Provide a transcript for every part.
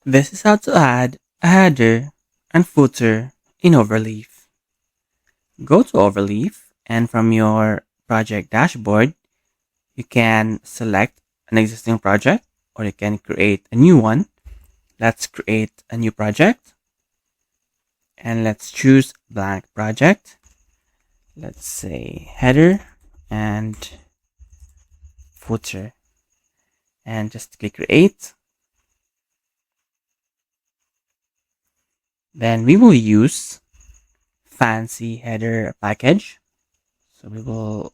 This is how to add a header and footer in Overleaf. Go to Overleaf and from your project dashboard, you can select an existing project or you can create a new one. Let's create a new project and let's choose blank project. Let's say header and footer and just click create. Then we will use fancy header package. So we will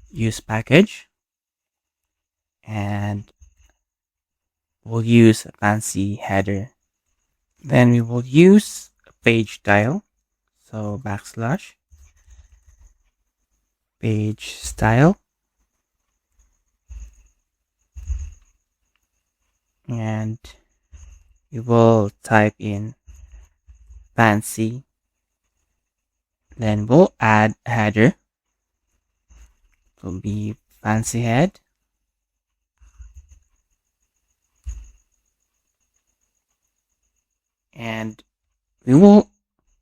use package and we'll use a fancy header. Then we will use a page style. So backslash page style. And we will type in fancy. Then we'll add a header. It will be fancy head. And we will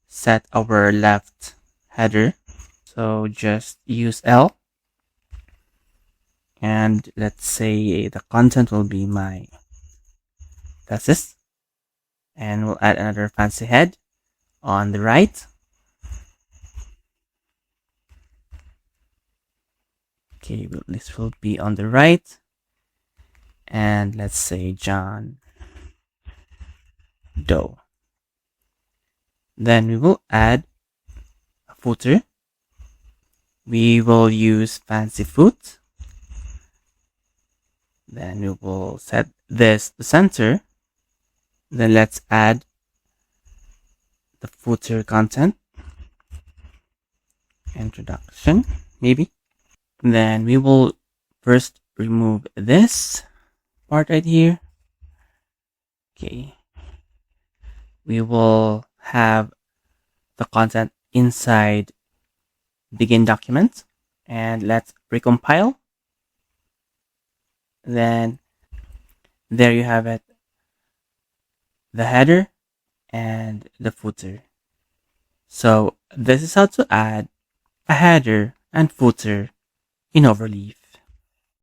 set our left header. So just use L. And let's say the content will be my thesis. And we'll add another fancy head on the right. Okay, well, this will be on the right. And let's say John Doe. Then we will add a footer. We will use fancy foot. Then we will set this to center. Then let's add the footer content. Introduction, maybe. Then we will first remove this part right here. Okay. We will have the content inside begin document and let's recompile. Then there you have it, the header and the footer. So this is how to add a header and footer in Overleaf.